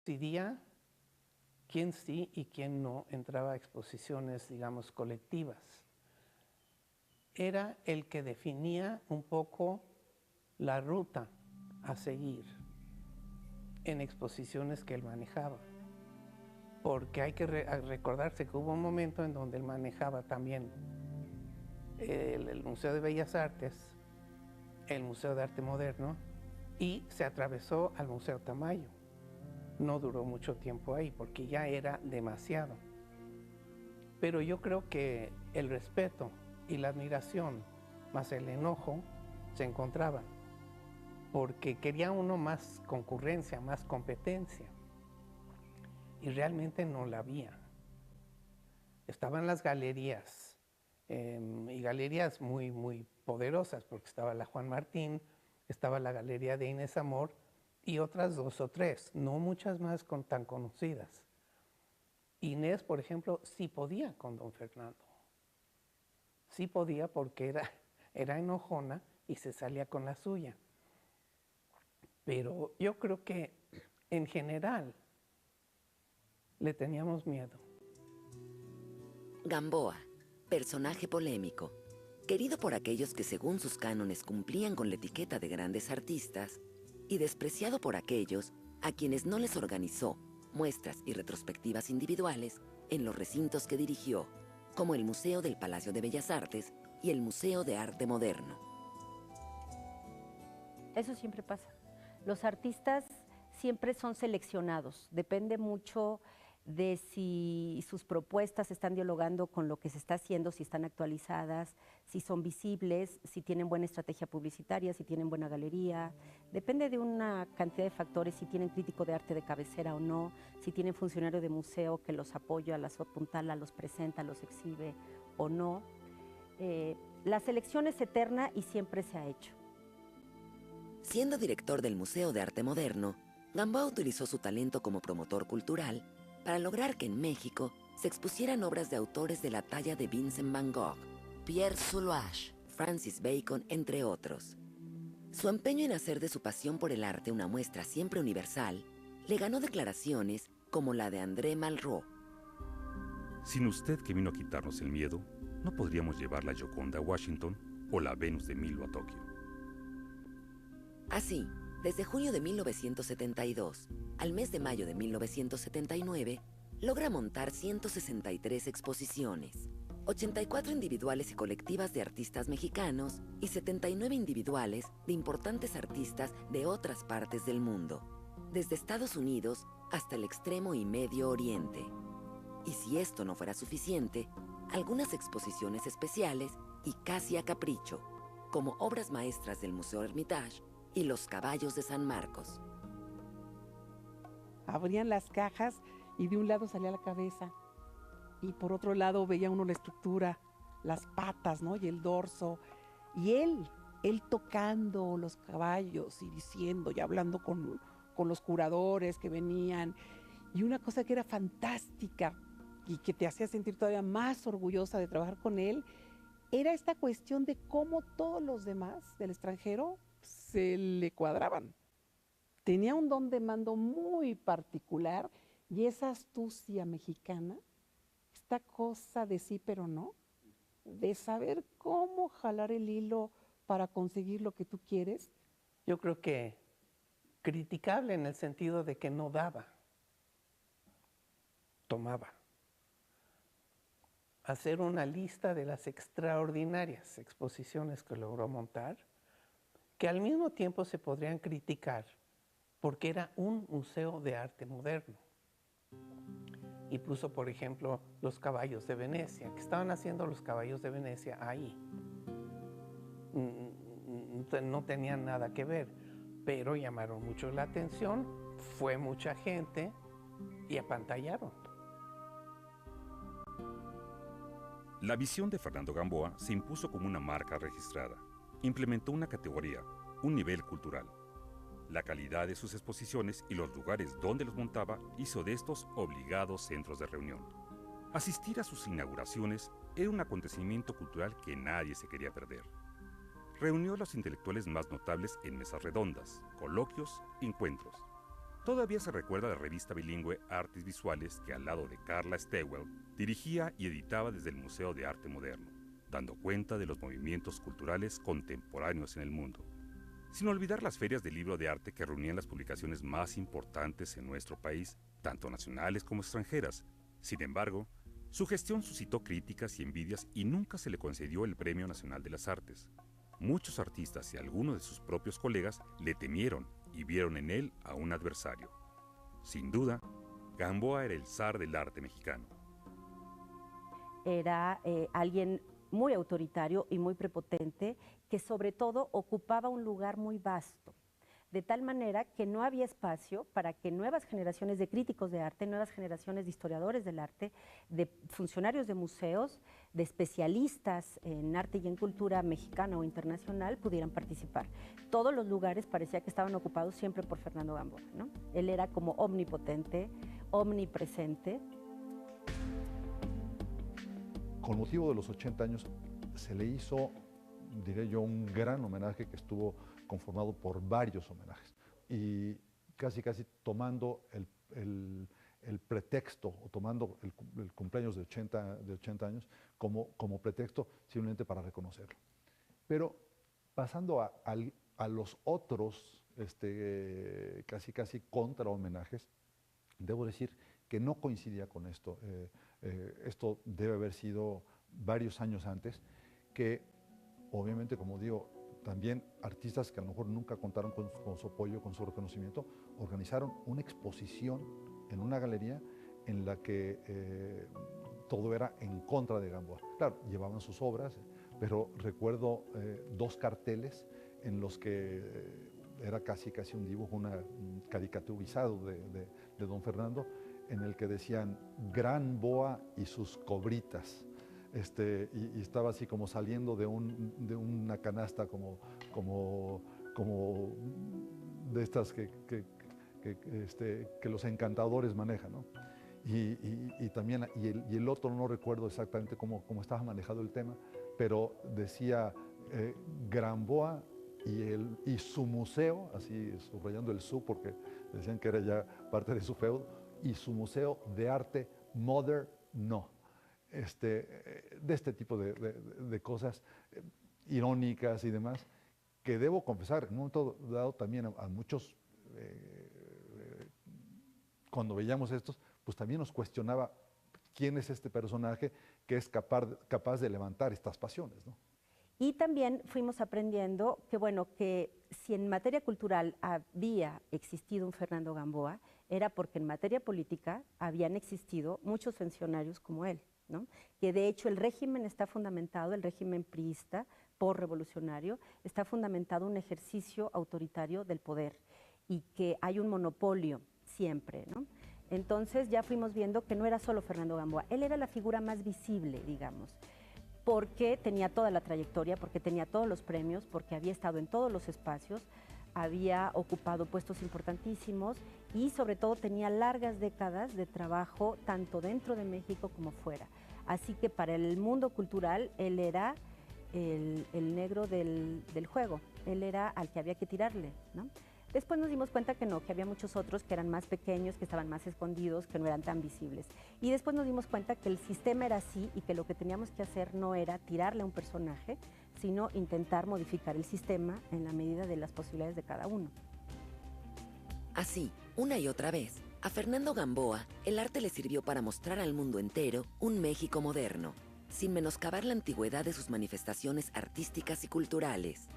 decidía quién sí y quién no entraba a exposiciones, digamos, colectivas. Era el que definía un poco la ruta a seguir en exposiciones que él manejaba. Porque hay que recordarse que hubo un momento en donde él manejaba también el Museo de Bellas Artes, el Museo de Arte Moderno, y se atravesó al Museo Tamayo. No duró mucho tiempo ahí porque ya era demasiado. Pero yo creo que el respeto y la admiración, más el enojo, se encontraban. Porque quería uno más concurrencia, más competencia. Y realmente no la había. Estaban las galerías, y galerías muy, muy poderosas, porque estaba la Juan Martín, estaba la galería de Inés Amor, y otras 2 o 3, no muchas más tan conocidas. Inés, por ejemplo, sí podía con don Fernando. Sí podía porque era enojona y se salía con la suya. Pero yo creo que en general le teníamos miedo. Gamboa, personaje polémico, querido por aquellos que según sus cánones cumplían con la etiqueta de grandes artistas y despreciado por aquellos a quienes no les organizó muestras y retrospectivas individuales en los recintos que dirigió, como el Museo del Palacio de Bellas Artes y el Museo de Arte Moderno. Eso siempre pasa. Los artistas siempre son seleccionados, depende mucho de si sus propuestas están dialogando con lo que se está haciendo, si están actualizadas, si son visibles, si tienen buena estrategia publicitaria, si tienen buena galería. Depende de una cantidad de factores, si tienen crítico de arte de cabecera o no, si tienen funcionario de museo que los apoya, los apuntala, los presenta, los exhibe o no. La selección es eterna y siempre se ha hecho. Siendo director del Museo de Arte Moderno, Gamboa utilizó su talento como promotor cultural para lograr que en México se expusieran obras de autores de la talla de Vincent van Gogh, Pierre Soloage, Francis Bacon, entre otros. Su empeño en hacer de su pasión por el arte una muestra siempre universal le ganó declaraciones como la de André Malraux. Sin usted que vino a quitarnos el miedo, no podríamos llevar la Gioconda a Washington o la Venus de Milo a Tokio. Así, desde junio de 1972 al mes de mayo de 1979, logra montar 163 exposiciones, 84 individuales y colectivas de artistas mexicanos y 79 individuales de importantes artistas de otras partes del mundo, desde Estados Unidos hasta el Extremo y Medio Oriente. Y si esto no fuera suficiente, algunas exposiciones especiales y casi a capricho, como obras maestras del Museo Hermitage y los caballos de San Marcos. Abrían las cajas y de un lado salía la cabeza y por otro lado veía uno la estructura, las patas, ¿no? Y el dorso. Y él tocando los caballos y diciendo y hablando con los curadores que venían. Y una cosa que era fantástica y que te hacía sentir todavía más orgullosa de trabajar con él, era esta cuestión de cómo todos los demás del extranjero se le cuadraban. Tenía un don de mando muy particular y esa astucia mexicana, esta cosa de sí pero no, de saber cómo jalar el hilo para conseguir lo que tú quieres. Yo creo que criticable en el sentido de que no daba, tomaba. Hacer una lista de las extraordinarias exposiciones que logró montar, que al mismo tiempo se podrían criticar porque era un museo de arte moderno. Y puso, por ejemplo, los caballos de Venecia, que estaban haciendo los caballos de Venecia ahí. No tenían nada que ver, pero llamaron mucho la atención, fue mucha gente y apantallaron. La visión de Fernando Gamboa se impuso como una marca registrada. Implementó una categoría, un nivel cultural. La calidad de sus exposiciones y los lugares donde los montaba hizo de estos obligados centros de reunión. Asistir a sus inauguraciones era un acontecimiento cultural que nadie se quería perder. Reunió a los intelectuales más notables en mesas redondas, coloquios, encuentros. Todavía se recuerda la revista bilingüe Artes Visuales que, al lado de Carla Stewell, dirigía y editaba desde el Museo de Arte Moderno, dando cuenta de los movimientos culturales contemporáneos en el mundo. Sin olvidar las ferias de libro de arte que reunían las publicaciones más importantes en nuestro país, tanto nacionales como extranjeras. Sin embargo, su gestión suscitó críticas y envidias y nunca se le concedió el Premio Nacional de las Artes. Muchos artistas y algunos de sus propios colegas le temieron y vieron en él a un adversario. Sin duda, Gamboa era el zar del arte mexicano. Era alguien muy autoritario y muy prepotente, que sobre todo ocupaba un lugar muy vasto, de tal manera que no había espacio para que nuevas generaciones de críticos de arte, nuevas generaciones de historiadores del arte, de funcionarios de museos, de especialistas en arte y en cultura mexicana o internacional pudieran participar. Todos los lugares parecía que estaban ocupados siempre por Fernando Gamboa, ¿no? Él era como omnipotente, omnipresente. Con motivo de los 80 años se le hizo, diré yo, un gran homenaje que estuvo conformado por varios homenajes y casi tomando el pretexto o tomando el cumpleaños de 80 años como pretexto simplemente para reconocerlo. Pero pasando a los otros casi contra homenajes, debo decir que no coincidía con esto. Esto debe haber sido varios años antes, que obviamente, como digo, también artistas que a lo mejor nunca contaron con su apoyo, con su reconocimiento, organizaron una exposición en una galería en la que todo era en contra de Gamboa. Claro, llevaban sus obras, pero recuerdo 2 carteles en los que era casi un dibujo, un caricaturizado de don Fernando, en el que decían Gran Boa y sus cobritas. Y estaba así como saliendo de una canasta como de estas que los encantadores manejan, ¿no? Y también, y el otro no recuerdo exactamente cómo estaba manejado el tema, pero decía Gran Boa y su museo, así subrayando el su porque decían que era ya parte de su feudo, y su museo de arte moderno. De este tipo de cosas irónicas y demás, que debo confesar, en un momento dado también a muchos, cuando veíamos estos, pues también nos cuestionaba quién es este personaje que es capaz de levantar estas pasiones, ¿no? Y también fuimos aprendiendo que, bueno, que si en materia cultural había existido un Fernando Gamboa, era porque en materia política habían existido muchos funcionarios como él, ¿no? Que de hecho el régimen está fundamentado, el régimen priista, postrevolucionario, está fundamentado en un ejercicio autoritario del poder y que hay un monopolio siempre, ¿no? Entonces ya fuimos viendo que no era solo Fernando Gamboa, él era la figura más visible, digamos, porque tenía toda la trayectoria, porque tenía todos los premios, porque había estado en todos los espacios, había ocupado puestos importantísimos y sobre todo tenía largas décadas de trabajo tanto dentro de México como fuera. Así que para el mundo cultural él era el negro del juego, él era al que había que tirarle, ¿no? Después nos dimos cuenta que no, que había muchos otros que eran más pequeños, que estaban más escondidos, que no eran tan visibles. Y después nos dimos cuenta que el sistema era así y que lo que teníamos que hacer no era tirarle a un personaje, sino intentar modificar el sistema en la medida de las posibilidades de cada uno. Así, una y otra vez, a Fernando Gamboa, el arte le sirvió para mostrar al mundo entero un México moderno, sin menoscabar la antigüedad de sus manifestaciones artísticas y culturales.